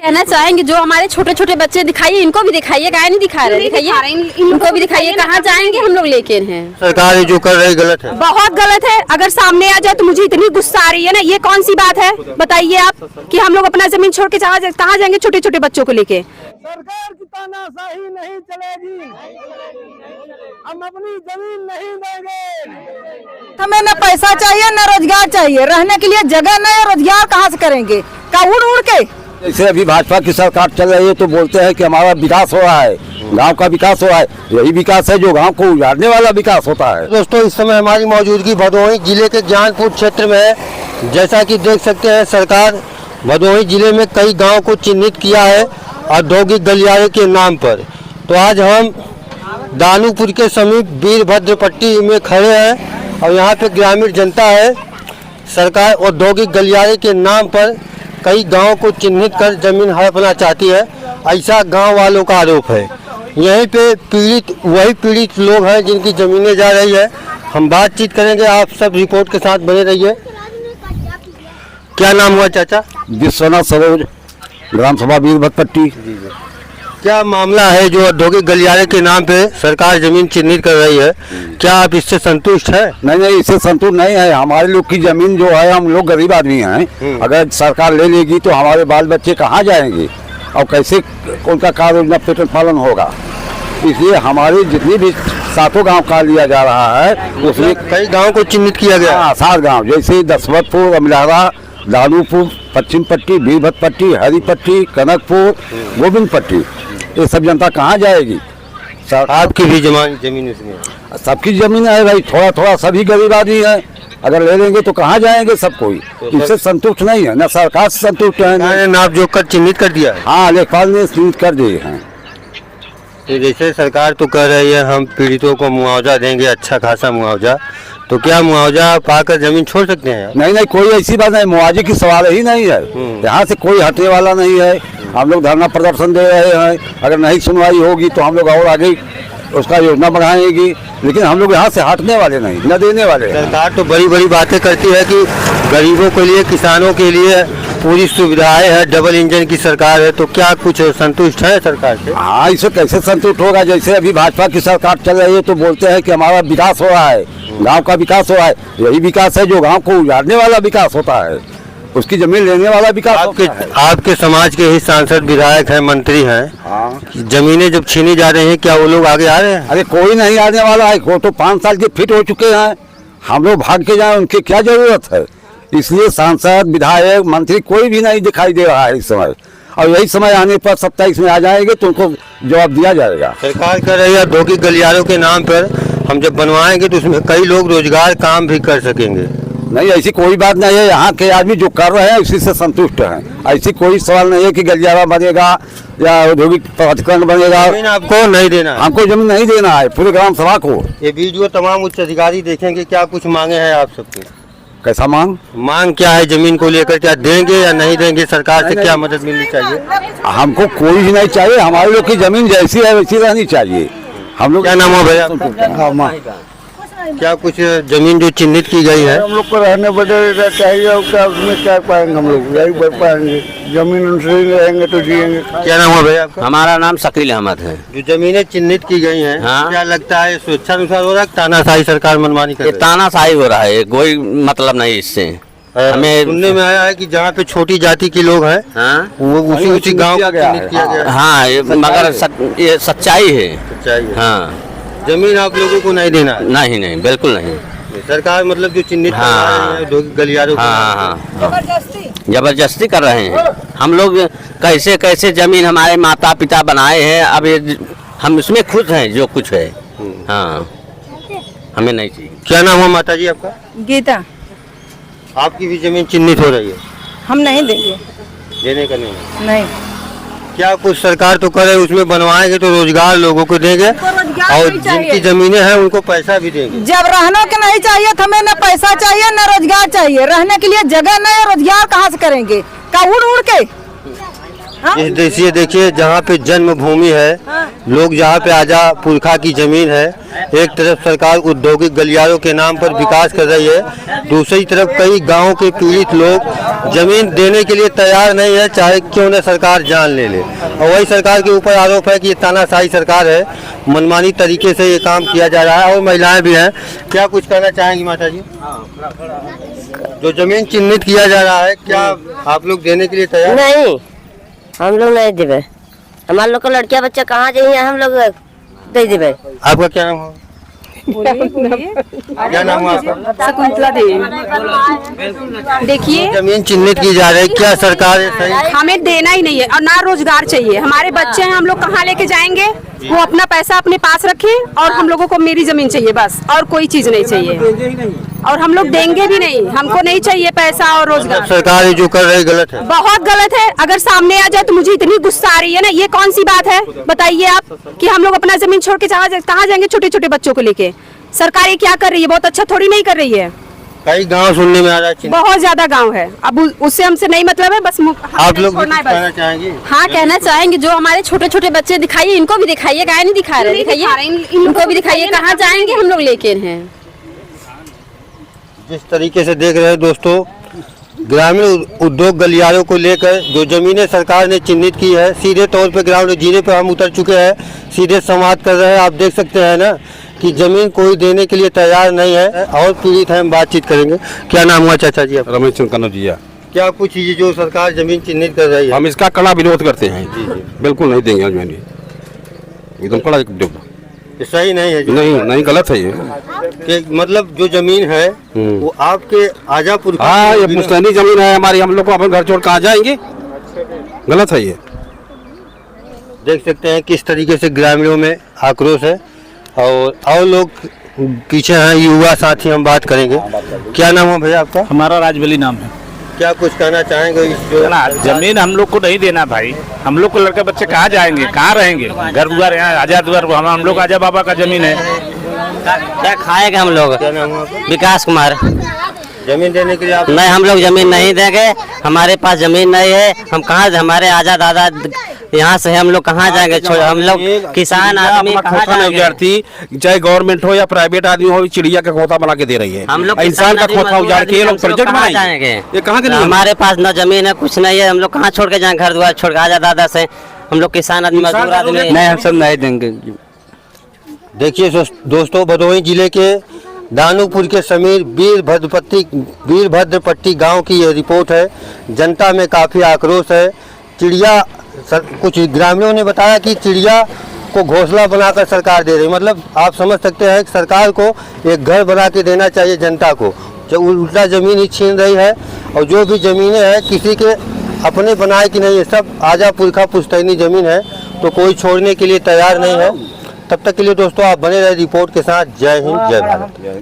कहना चाहेंगे जो हमारे छोटे छोटे बच्चे दिखाइए, इनको भी दिखाइए, गाय नहीं दिखा रहे, दिखाइए इनको भी दिखाइए। कहाँ जाएंगे हम लोग लेके हैं? सरकार जो कर रही गलत है, बहुत गलत है। अगर सामने आ जाए तो मुझे इतनी गुस्सा आ रही है ना, ये कौन सी बात है बताइए आप कि हम लोग अपना जमीन छोड़ के कहाँ जाएंगे छोटे छोटे बच्चों को लेके? सरकार की तानाशाही नहीं चलेगी, हम अपनी जमीन नहीं देंगे। हमें न पैसा चाहिए न रोजगार चाहिए, रहने के लिए जगह नहीं है, रोजगार कहाँ से करेंगे? का उड़ उड़ के? जैसे अभी भाजपा की सरकार चल रही है तो बोलते हैं कि हमारा विकास हो रहा है, गांव का विकास हो रहा है। यही विकास है जो गांव को उजाड़ने वाला विकास होता है। दोस्तों इस समय हमारी मौजूदगी भदोही जिले के ज्ञानपुर क्षेत्र में है। जैसा कि देख सकते हैं सरकार भदोही जिले में कई गाँव को चिन्हित किया है औद्योगिक गलियारे के नाम पर। तो आज हम दानूपुर के समीप वीरभद्र पट्टी में खड़े हैं और यहाँ पे ग्रामीण जनता है। सरकार औद्योगिक गलियारे के नाम पर कई गांव को चिन्हित कर जमीन हड़पना चाहती है, ऐसा गांव वालों का आरोप है। यहीं पे वही पीड़ित लोग हैं जिनकी जमीनें जा रही है। हम बातचीत करेंगे, आप सब रिपोर्ट के साथ बने रहिए। क्या नाम हुआ चाचा? विश्वनाथ सरोज, ग्राम सभा वीरभद्र पट्टी। क्या मामला है जो औद्योगिक गलियारे के नाम पे सरकार जमीन चिन्हित कर रही है, क्या आप इससे संतुष्ट है? नहीं, इससे संतुष्ट नहीं है। हमारे लोग की जमीन जो है, हम लोग गरीब आदमी हैं, अगर सरकार ले लेगी तो हमारे बाल बच्चे कहाँ जाएंगे और कैसे उनका कार्य योजना पेटन पालन होगा। इसलिए हमारी जितनी भी 7 गांव का लिया जा रहा है उसमें कई गाँव को चिन्हित किया गया। 7 गाँव जैसे दसवतपुर, अमलारा, दानूपुर, पश्चिम पट्टी, वीरभद्र पट्टी, हरी पट्टी, कनकपुर, गोविंद पट्टी, ये सब जनता कहाँ जाएगी? आपकी भी जमीन इसमें? सबकी जमीन है भाई, थोड़ा थोड़ा सभी गरीब आदमी है, अगर ले लेंगे तो कहाँ जाएंगे सब कोई। इससे संतुष्ट नहीं है, न सरकार से संतुष्ट है। नाप जोख कर चिन्हित कर दिया है? हाँ, लेखपाल ने चिन्हित कर दिए हैं। तो जैसे सरकार तो कह रही है हम पीड़ितों को मुआवजा देंगे, अच्छा खासा मुआवजा, तो क्या मुआवजा पाकर जमीन छोड़ सकते हैं? नहीं, कोई ऐसी बात नहीं, मुआवजे की सवाल ही नहीं है। यहाँ से कोई हटने वाला नहीं है। हम लोग धरना प्रदर्शन दे रहे हैं, अगर नहीं सुनवाई होगी तो हम लोग और आगे उसका योजना बढ़ाएंगी, लेकिन हम लोग यहाँ से हटने वाले नहीं, न देने वाले। सरकार तो बड़ी बड़ी बातें करती है कि गरीबों के लिए, किसानों के लिए पूरी सुविधाएं है, डबल इंजन की सरकार है, तो क्या कुछ संतुष्ट है सरकार से? हाँ, इससे कैसे संतुष्ट होगा? जैसे अभी भाजपा की सरकार चल रही है तो बोलते हैं कि हमारा विकास हो रहा है, गांव का विकास हो रहा है। यही विकास है जो गांव को उजाड़ने वाला विकास होता है, उसकी जमीन लेने वाला विकास। आपके समाज के ही सांसद, विधायक हैं, मंत्री हैं। हाँ, जमीनें जब छीनी जा रही हैं क्या वो लोग आगे आ रहे हैं? अरे कोई नहीं आने वाला है, वो तो 5 साल के फिट हो चुके हैं। हम लोग भाग के जाए, उनकी क्या जरूरत है? इसलिए सांसद, विधायक, मंत्री कोई भी नहीं दिखाई दे रहा है इस समय। और यही समय आने पर 27 में आ जाएंगे तो उनको जवाब दिया जाएगा। सरकार कह रही है औद्योगिक गलियारों के नाम पर हम जब बनवाएंगे तो उसमें कई लोग रोजगार काम भी कर सकेंगे। नहीं, ऐसी कोई बात नहीं है। यहाँ के आदमी जो कर रहे हैं उसी से संतुष्ट हैं। ऐसी कोई सवाल नहीं है कि गलियारा बनेगा या औद्योगिक प्राधिकरण बनेगा। जमीन आपको नहीं देना है? हमको जमीन नहीं देना है, पूरे ग्राम सभा को। ये वीडियो तमाम उच्च अधिकारी देखेंगे। क्या कुछ मांगे हैं आप सबके? कैसा मांग क्या है जमीन को लेकर? क्या देंगे या नहीं देंगे? सरकार से क्या मदद मिलनी चाहिए? हमको कोई भी नहीं चाहिए, हमारे लोग की जमीन जैसी है वैसी रहनी चाहिए। हम लोग। क्या नाम है भैया? क्या कुछ जमीन जो चिन्हित की गई है? हम लोग को रहने बदले चाहिए और क्या उसमें क्या पाएंगे? हम लोग यही बढ़ पाएंगे, जमीन उनसे रहेंगे तो जिएंगे। क्या नाम है भैया आपका? हमारा नाम शकील अहमद है। जो जमीनें चिन्हित की गई हैं, हाँ? क्या लगता है स्वेच्छानुसार हो रहा है, तानाशाही सरकार मनमानी कर रही है? तानाशाही हो रहा है, कोई मतलब नहीं इससे। हमें सुनने में आया है कि जहाँ पे छोटी जाति के लोग हैं, हाँ? वो उसी गाँव को चिन्हित किया गया है। हाँ, मगर ये सच्चाई है। सच्चाई है। हाँ, जमीन आप लोगों को नहीं देना है? नहीं, बिल्कुल नहीं। सरकार मतलब जो चिन्हित गलियारों, जबरदस्ती कर रहे हैं। हम लोग कैसे जमीन हमारे माता पिता बनाए हैं, अब हम इसमें खुश हैं जो कुछ है। हाँ, हमें नहीं चाहिए। क्या नाम है माता जी आपका? गीता। आपकी भी जमीन चिन्हित हो रही है? हम नहीं देंगे। देने का नहीं? नहीं। क्या कुछ सरकार तो करे उसमें बनवाएंगे तो रोजगार लोगों को देंगे और जिनकी जमीनें हैं उनको पैसा भी देंगे। जब रहने के नहीं चाहिए तो हमें न पैसा चाहिए न रोजगार चाहिए, रहने के लिए जगह नहीं है, रोजगार कहाँ से करेंगे? का उड़ उड़ के? इस देखिए जहाँ पे जन्मभूमि है, लोग जहाँ पे आजा पुरखा की जमीन है, एक तरफ सरकार औद्योगिक गलियारों के नाम पर विकास कर रही है, दूसरी तरफ कई गांवों के पीड़ित लोग जमीन देने के लिए तैयार नहीं है, चाहे क्यों न सरकार जान ले ले। और वही सरकार के ऊपर आरोप है कि ये तानाशाही सरकार है, मनमानी तरीके से ये काम किया जा रहा है। और महिलाएं भी हैं, क्या कुछ कहना चाहेंगी माता जी? जो जमीन चिन्हित किया जा रहा है, क्या आप लोग देने के लिए तैयार? नहीं, हम लोग नहीं देवे। हमारे लोग लड़किया बच्चा कहाँ जाइए, हम लोग दे देवे। आपका क्या नाम है? क्या नाम है आपका? शकुंतला देवी। देखिए, जमीन चिन्हित की जा रही है, क्या सरकार है सही? हमें देना ही नहीं है और ना रोजगार चाहिए। हमारे बच्चे हैं, हम लोग कहाँ लेके जाएंगे? वो अपना पैसा अपने पास रखे और हम लोगों को मेरी जमीन चाहिए बस, और कोई चीज नहीं चाहिए। और हम लोग देंगे भी नहीं, हमको नहीं चाहिए पैसा और रोजगार। सरकार ये जो कर रही गलत है, बहुत गलत है। अगर सामने आ जाए तो मुझे इतनी गुस्सा आ रही है ना, ये कौन सी बात है बताइए आप, कि हम लोग अपना जमीन छोड़ के कहाँ जाएंगे छोटे छोटे बच्चों को लेके? सरकार ये क्या कर रही है? बहुत अच्छा थोड़ी नहीं कर रही है। कई गांव सुनने में आ रहा है, बहुत ज्यादा गांव है। अब उससे हमसे नहीं मतलब है, बस आप लोग छोड़ना है कहना बस। चाहेंगे? हाँ, कहना चाहेंगे जो हमारे छोटे छोटे बच्चे दिखाइए, इनको भी दिखाइए, गाय नहीं दिखा रहे, दिखाइए इनको भी दिखाइए, कहाँ जाएंगे हम लोग लेके हैं। जिस तरीके से देख रहे हैं दोस्तों, ग्रामीण उद्योग गलियारों को लेकर जो जमीनें सरकार ने चिन्हित की है, सीधे तौर पे ग्राउंड जीरो पे हम उतर चुके हैं, सीधे संवाद कर रहे हैं। आप देख सकते हैं ना कि जमीन कोई देने के लिए तैयार नहीं है। और पीड़ित है, हम बातचीत करेंगे। क्या नाम हुआ चाचा जी? रमेश चंद्र कनौजिया। क्या कुछ ये जो सरकार जमीन चिन्हित कर रही है, हम इसका कड़ा विरोध करते हैं। बिल्कुल नहीं देंगे जमीन, एकदम कड़ा। ये सही नहीं है? नहीं, गलत है ये। कि मतलब जो जमीन है वो आपके आजा पुरखा। हाँ, ये पुश्तैनी जमीन है हमारी, हम लोग को अपन घर छोड़ कहाँ जाएंगे? गलत है ये। देख सकते हैं किस तरीके से ग्रामीणों में आक्रोश है। और लोग पीछे हैं, युवा साथी, हम बात करेंगे। क्या नाम है भैया आपका? हमारा राजबली नाम है। क्या कुछ कहना चाहेंगे इस जो जमीन हम लोग को नहीं देना भाई। हम लोग को लड़के बच्चे कहाँ जाएंगे, कहाँ रहेंगे? घर द्वार यहाँ आजाद द्वार, हम लोग आजा बाबा का जमीन है। क्या खाएंगे हम लोग? क्या नाम है आपका? विकास कुमार। जमीन देने के लिए आप नहीं, हम लोग जमीन नहीं देंगे, हमारे पास जमीन नहीं है। हम कहाँ, हमारे आजा दादा यहाँ से हम लोग कहाँ जाएंगे? हम लोग किसान आदमी कहाँ जाएंगे? विद्यार्थी चाहे गवर्नमेंट हो या प्राइवेट आदमी हो, चिड़िया का खोता बना के दे रही है। हम लोग इंसान का खोता उजाड़ के ये लोग प्रोजेक्ट कहाँ बनाएंगे। जाएंगे? ये कहाँ के लिए? हमारे पास न जमीन है, कुछ नहीं है। हम लोग कहाँ छोड़ के जाएंगे? घर द्वार छोड़ के आजा दादा से। हम लोग किसान आदमी, मजदूर आदमी। नहीं, हम सब नहीं देंगे। देखिए दोस्तों, भदोही जिले के दानूपुर के समीर वीरभद्रपट्टी गांव की यह रिपोर्ट है। जनता में काफ़ी आक्रोश है। कुछ ग्रामीणों ने बताया कि चिड़िया को घोंसला बनाकर सरकार दे रही, मतलब आप समझ सकते हैं कि सरकार को एक घर बना के देना चाहिए जनता को, जो उल्टा ज़मीन ही छीन रही है। और जो भी ज़मीनें हैं किसी के अपने बनाए कि नहीं, ये सब आजा पुरखा पुश्तैनी ज़मीन है, तो कोई छोड़ने के लिए तैयार नहीं है। तब तक के लिए दोस्तों आप बने रहे रिपोर्ट के साथ। जय हिंद, जय भारत।